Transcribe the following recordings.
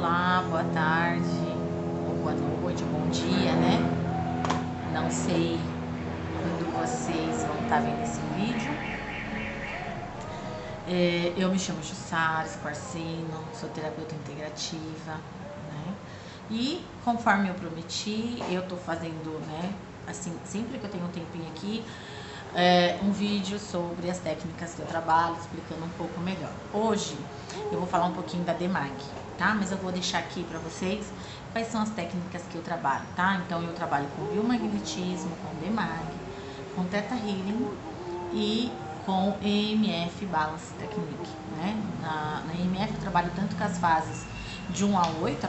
Olá, boa tarde, ou boa noite, bom dia, né? Não sei quando vocês vão estar vendo esse vídeo. Eu me chamo Jussara Squarcino, sou terapeuta integrativa, né? E conforme eu prometi, eu tô fazendo, né? Assim, sempre que eu tenho um tempinho aqui, um vídeo sobre as técnicas que eu trabalho, explicando um pouco melhor. Hoje eu vou falar um pouquinho da DMAG, tá? Mas eu vou deixar aqui para vocês quais são as técnicas que eu trabalho, tá? Então eu trabalho com biomagnetismo, com DMAG, com Theta Healing e com EMF Balance Technique, né? Na EMF eu trabalho tanto com as fases de 1 a 8,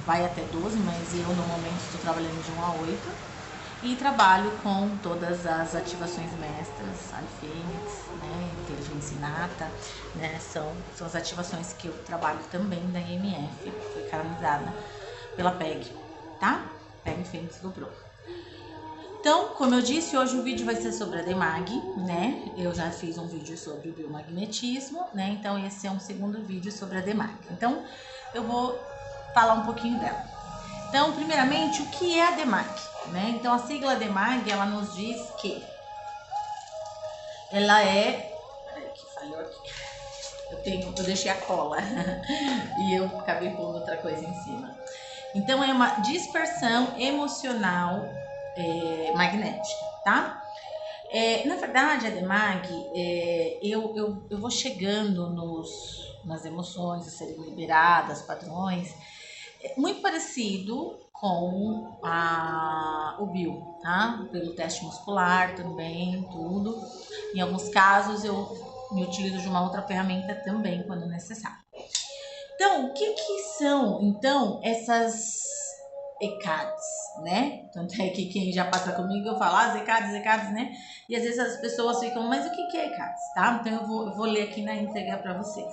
vai até 12, mas eu no momento estou trabalhando de 1 a 8. E trabalho com todas as ativações mestras, Alfênix, né, Inteligência Inata, né, são as ativações que eu trabalho também da EMF, foi canalizada pela PEG, tá? PEG Fênix do Pro. Então, como eu disse, hoje o vídeo vai ser sobre a DMAG, né? Eu já fiz um vídeo sobre o biomagnetismo, né? Então, esse é um segundo vídeo sobre a DMAG. Então, eu vou falar um pouquinho dela. Então, primeiramente, o que é a DMAG? Né? Então, a sigla DMAG, ela nos diz que ela é... Peraí, que falhou aqui. Eu deixei a cola e eu acabei pondo outra coisa em cima. Então, é uma dispersão emocional magnética, tá? Na verdade, a DMAG, eu vou chegando nas emoções a serem liberadas, padrões, muito parecido com o bio, tá? Pelo teste muscular também, tudo. Em alguns casos eu me utilizo de uma outra ferramenta também quando necessário. Então, o que são, então, essas ECADs, né? Tanto é que quem já passa comigo, eu falo, ECADs, né? E às vezes as pessoas ficam, mas o que é ECADs, tá? Então eu vou ler aqui na íntegra para vocês.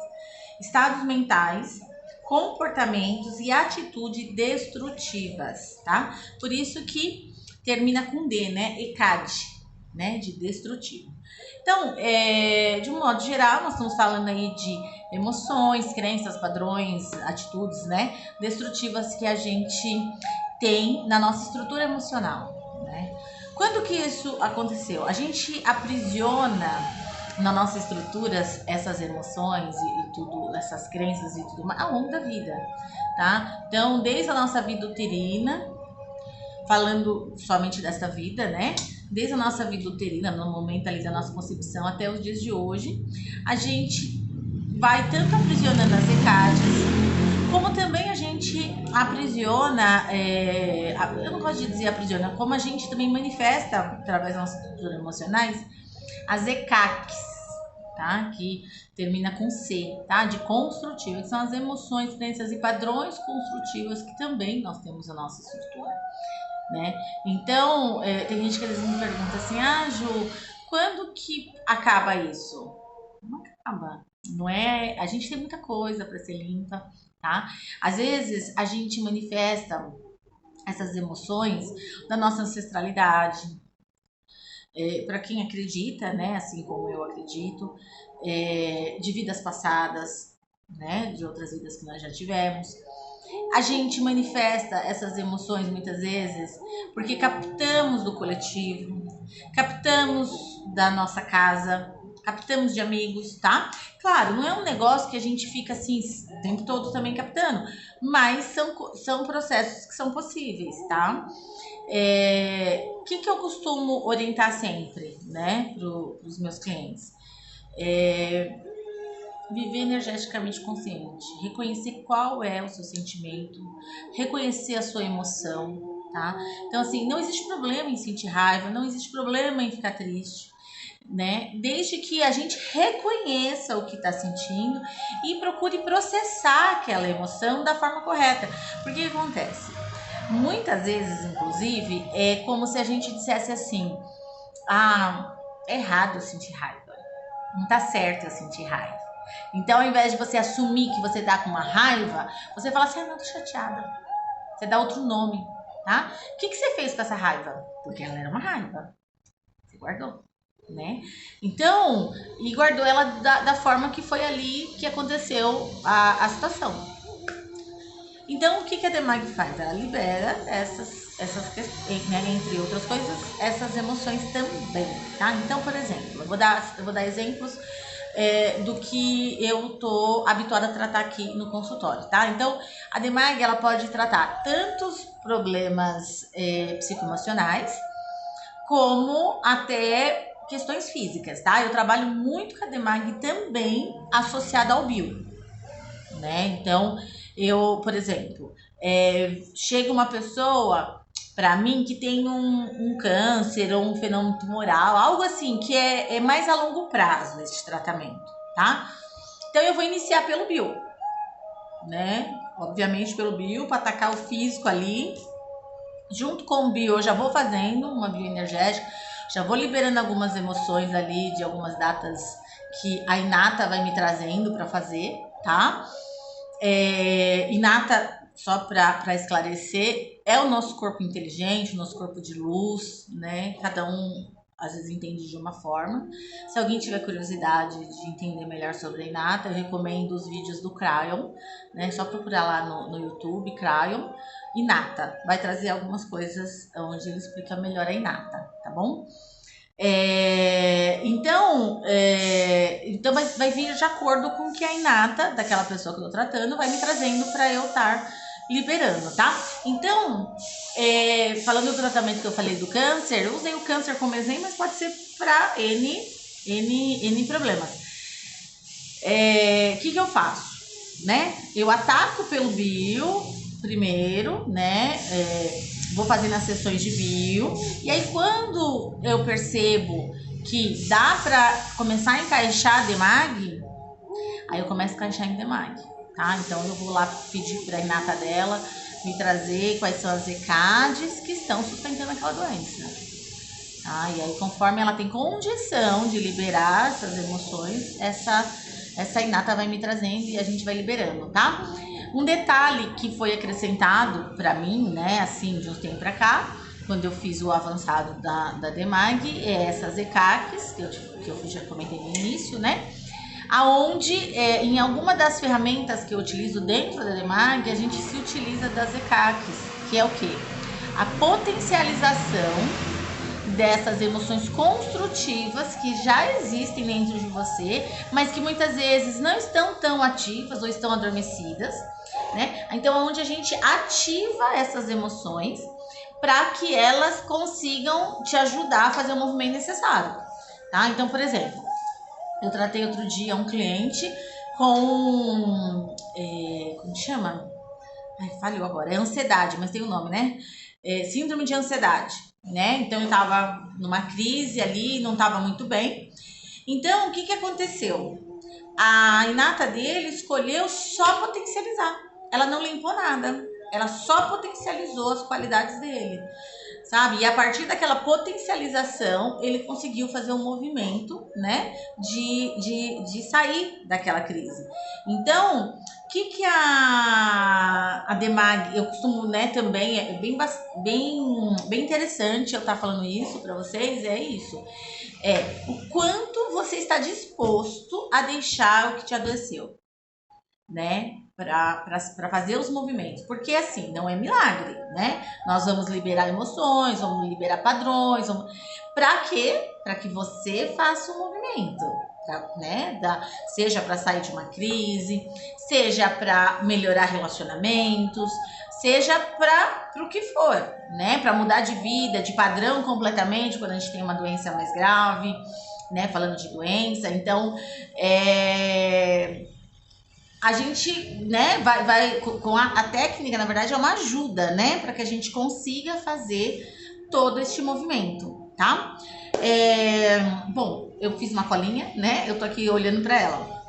Estados mentais, comportamentos e atitudes destrutivas, tá? Por isso que termina com D, né? ECAD, né? De destrutivo. Então, de um modo geral, nós estamos falando aí de emoções, crenças, padrões, atitudes, né? Destrutivas que a gente tem na nossa estrutura emocional, né? Quando que isso aconteceu? A gente aprisiona na nossa estrutura essas emoções e tudo, essas crenças e tudo mais ao longo da vida, tá? Então, desde a nossa vida uterina, falando somente dessa vida, né? Desde a nossa vida uterina, no momento ali da nossa concepção até os dias de hoje, a gente vai tanto aprisionando as ECADs, como também a gente aprisiona, eu não gosto de dizer aprisiona, como a gente também manifesta através das nossas estruturas emocionais, as ECACs, tá? Que termina com C, tá? De construtiva, que são as emoções, crenças e padrões construtivos que também nós temos na nossa estrutura, né? Então, tem gente que eles me perguntam assim, Ju, quando que acaba isso? Não acaba, não é? A gente tem muita coisa para ser limpa, tá? Às vezes a gente manifesta essas emoções da nossa ancestralidade. Para quem acredita, né, assim como eu acredito, de vidas passadas, né, de outras vidas que nós já tivemos. A gente manifesta essas emoções muitas vezes porque captamos do coletivo, captamos da nossa casa, captamos de amigos, tá? Claro, não é um negócio que a gente fica assim o tempo todo também captando, mas são processos que são possíveis, tá? O que eu costumo orientar sempre, né, para os meus clientes? Viver energeticamente consciente, reconhecer qual é o seu sentimento, reconhecer a sua emoção, tá? Então, assim, não existe problema em sentir raiva, não existe problema em ficar triste, né? Desde que a gente reconheça o que está sentindo e procure processar aquela emoção da forma correta. Porque o que acontece? Muitas vezes, inclusive, é como se a gente dissesse assim, é errado eu sentir raiva, não tá certo eu sentir raiva. Então, ao invés de você assumir que você tá com uma raiva, você fala assim, não, tô chateada. Você dá outro nome, tá? O que você fez com essa raiva? Porque ela era uma raiva. Você guardou, né? Então, e guardou ela da forma que foi ali que aconteceu a situação. Então, o que a Demag faz? Ela libera né, entre outras coisas, essas emoções também, tá? Então, por exemplo, eu vou dar exemplos do que eu tô habituada a tratar aqui no consultório, tá? Então, a Demag, ela pode tratar tantos problemas psicoemocionais, como até questões físicas, tá? Eu trabalho muito com a Demag também associada ao bio, né? Então, por exemplo, chega uma pessoa para mim que tem um câncer ou um fenômeno tumoral, algo assim, que é mais a longo prazo esse tratamento, tá? Então, eu vou iniciar pelo bio, né? Obviamente pelo bio, para atacar o físico ali. Junto com o bio, eu já vou fazendo uma bioenergética, já vou liberando algumas emoções ali de algumas datas que a Inata vai me trazendo para fazer, tá? Inata, só para esclarecer, é o nosso corpo inteligente, o nosso corpo de luz, né? Cada um às vezes entende de uma forma. Se alguém tiver curiosidade de entender melhor sobre a Inata, eu recomendo os vídeos do Cryon, né? Só procurar lá no YouTube, Cryon, Inata. Vai trazer algumas coisas onde ele explica melhor a Inata, tá bom? Então vai vir de acordo com o que a Inata daquela pessoa que eu tô tratando vai me trazendo para eu estar liberando, tá? Então, falando do tratamento que eu falei do câncer, eu usei o câncer como exemplo, mas pode ser para N problemas. Que eu faço, né? Eu ataco pelo bio primeiro, né? Vou fazendo as sessões de bio, e aí quando eu percebo que dá para começar a encaixar a Demag, aí eu começo a encaixar em Demag, tá? Então eu vou lá pedir para a Inata dela me trazer quais são as ECADs que estão sustentando aquela doença, tá? E aí conforme ela tem condição de liberar essas emoções, essa Inata vai me trazendo e a gente vai liberando, tá? Um detalhe que foi acrescentado para mim, né, assim, de um tempo para cá, quando eu fiz o avançado da Demag, é essas ECACs, que eu já comentei no início, né, aonde em alguma das ferramentas que eu utilizo dentro da Demag, a gente se utiliza das ECACs, que é o quê? A potencialização dessas emoções construtivas que já existem dentro de você, mas que muitas vezes não estão tão ativas ou estão adormecidas, né? Então, onde a gente ativa essas emoções para que elas consigam te ajudar a fazer o movimento necessário, tá? Então, por exemplo, eu tratei outro dia um cliente com como chama? Ai, falhou agora, é ansiedade, mas tem um nome, né? Síndrome de ansiedade, né? Então eu tava numa crise ali, não tava muito bem. Então, o que aconteceu? A Inata dele escolheu só potencializar. Ela não limpou nada. Ela só potencializou as qualidades dele, sabe? E a partir daquela potencialização, ele conseguiu fazer um movimento, né? De sair daquela crise. Então, o que a Demag, eu costumo, né, também, é bem interessante eu estar falando isso para vocês, é isso. O quanto você está disposto a deixar o que te adoeceu, né? Para fazer os movimentos. Porque assim, não é milagre, né? Nós vamos liberar emoções, vamos liberar padrões. Para quê? Para que você faça o movimento. Né? Seja para sair de uma crise, seja para melhorar relacionamentos, seja para o que for, né? Para mudar de vida, de padrão completamente, quando a gente tem uma doença mais grave, né? Falando de doença. Então, a gente, né, vai com a técnica, na verdade, é uma ajuda, né? Para que a gente consiga fazer todo este movimento, tá? Bom, eu fiz uma colinha, né? Eu tô aqui olhando para ela.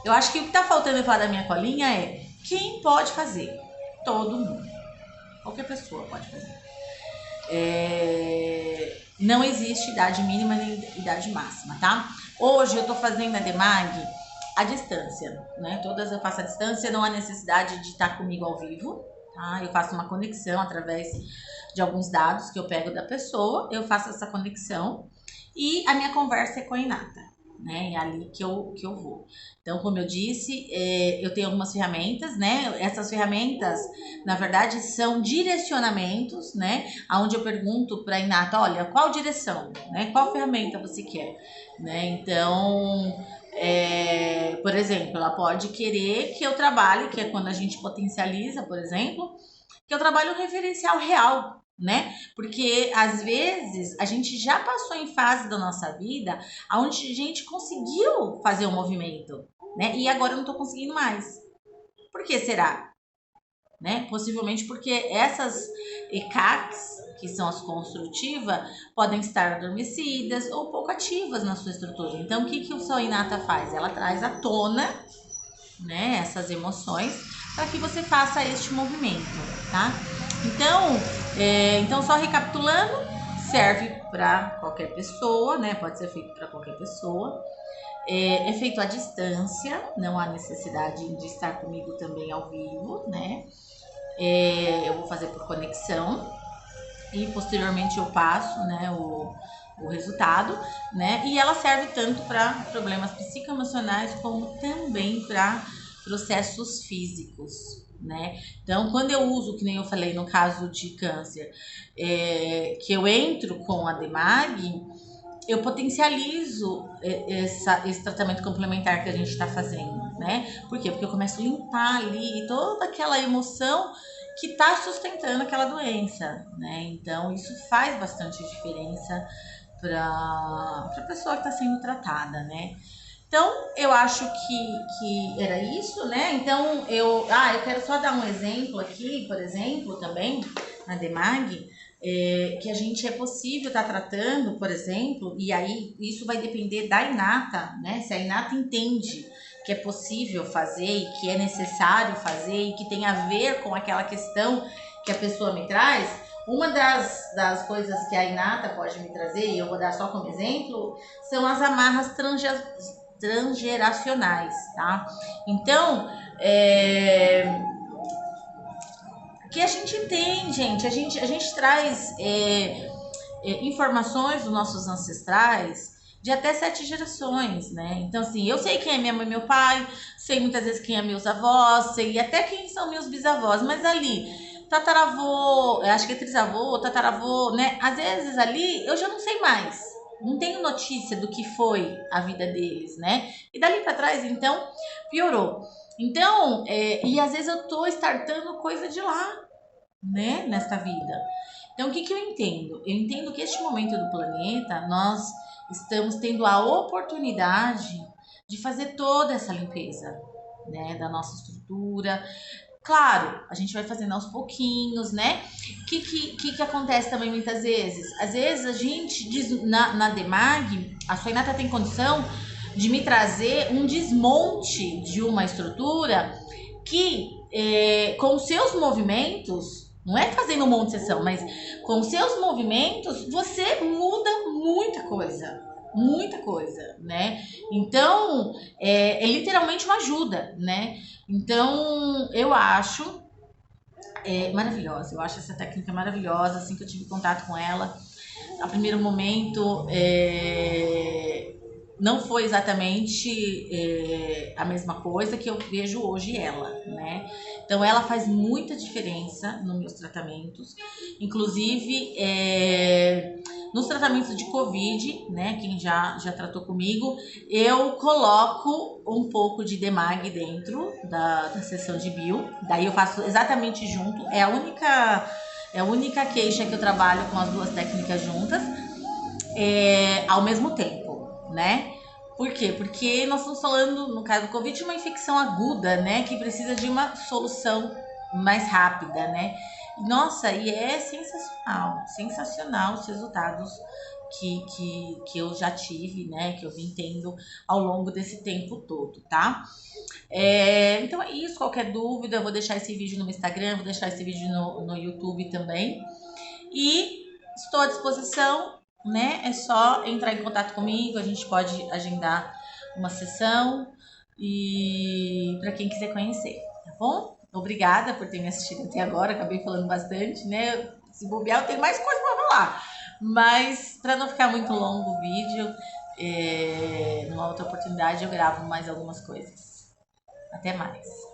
Eu acho que o que tá faltando eu falar da minha colinha é quem pode fazer? Todo mundo. Qualquer pessoa pode fazer. Não existe idade mínima nem idade máxima, tá? Hoje eu tô fazendo a Demag à distância, né? Todas eu faço à distância, não há necessidade de estar comigo ao vivo, tá? Eu faço uma conexão através de alguns dados que eu pego da pessoa, eu faço essa conexão e a minha conversa é com a Inata, né? É ali que eu vou. Então, como eu disse, eu tenho algumas ferramentas, né? Essas ferramentas, na verdade, são direcionamentos, né? Onde eu pergunto para a Inata, olha, qual direção, né? Qual ferramenta você quer, né? Então, por exemplo, ela pode querer que eu trabalhe, que é quando a gente potencializa, por exemplo, que eu trabalhe um referencial real, né? Porque às vezes a gente já passou em fase da nossa vida onde a gente conseguiu fazer um movimento, né? E agora eu não tô conseguindo mais. Por que será? Né? Possivelmente porque essas ECACs, que são as construtivas, podem estar adormecidas ou pouco ativas na sua estrutura. Então, o que o Sol Inata faz? Ela traz à tona, né, essas emoções para que você faça este movimento, tá? Então só recapitulando, serve para qualquer pessoa, né? Pode ser feito para qualquer pessoa. É feito à distância, não há necessidade de estar comigo também ao vivo, né? Eu vou fazer por conexão e posteriormente eu passo, né, o resultado, né? E ela serve tanto para problemas psicoemocionais como também para processos físicos, né? Então, quando eu uso, que nem eu falei no caso de câncer, que eu entro com a DEMAG, eu potencializo esse tratamento complementar que a gente está fazendo, né? Por quê? Porque eu começo a limpar ali toda aquela emoção que está sustentando aquela doença, né? Então, isso faz bastante diferença para a pessoa que está sendo tratada, né? Então, eu acho que era isso, né? Então, eu quero só dar um exemplo aqui, por exemplo, também, na DEMAG, que a gente é possível estar tratando, por exemplo, e aí isso vai depender da Inata, né? Se a Inata entende que é possível fazer e que é necessário fazer e que tem a ver com aquela questão que a pessoa me traz, uma das coisas que a Inata pode me trazer, e eu vou dar só como exemplo, são as amarras transgeracionais, tá? Então, que a gente tem, gente, a gente traz informações dos nossos ancestrais de até 7 gerações, né? Então, assim, eu sei quem é minha mãe e meu pai, sei muitas vezes quem é meus avós, sei até quem são meus bisavós, mas ali, tataravô, acho que é trisavô, tataravô, né? Às vezes ali eu já não sei mais. Não tenho notícia do que foi a vida deles, né? E dali para trás, então, piorou. Então, e às vezes eu tô startando coisa de lá, né? Nesta vida. Então, o que eu entendo? Eu entendo que este momento do planeta, nós estamos tendo a oportunidade de fazer toda essa limpeza, né? Da nossa estrutura. Claro, a gente vai fazendo aos pouquinhos, né? O que acontece também muitas vezes? Às vezes a gente diz na DEMAG, a Soinata tem condição de me trazer um desmonte de uma estrutura que, com seus movimentos, não é fazendo um monte de sessão, mas com seus movimentos, você muda muita coisa, né? Então, é literalmente uma ajuda, né? Então, eu acho maravilhosa. Eu acho essa técnica maravilhosa. Assim que eu tive contato com ela, a primeiro momento não foi exatamente a mesma coisa que eu vejo hoje ela, né? Então, ela faz muita diferença nos meus tratamentos, inclusive nos tratamentos de Covid, né? Quem já tratou comigo, eu coloco um pouco de DEMAG dentro da sessão de bio, daí eu faço exatamente junto, é a única queixa que eu trabalho com as duas técnicas juntas, ao mesmo tempo, né? Por quê? Porque nós estamos falando, no caso do Covid, de uma infecção aguda, né? Que precisa de uma solução mais rápida, né? Nossa, e é sensacional os resultados que eu já tive, né? Que eu vim tendo ao longo desse tempo todo, tá? Então é isso, qualquer dúvida, eu vou deixar esse vídeo no Instagram, vou deixar esse vídeo no YouTube também. E estou à disposição, né? É só entrar em contato comigo, a gente pode agendar uma sessão e para quem quiser conhecer, tá bom? Obrigada por ter me assistido até agora, acabei falando bastante, né? Se bobear, eu tenho mais coisa para falar. Mas para não ficar muito longo o vídeo, Numa outra oportunidade eu gravo mais algumas coisas. Até mais.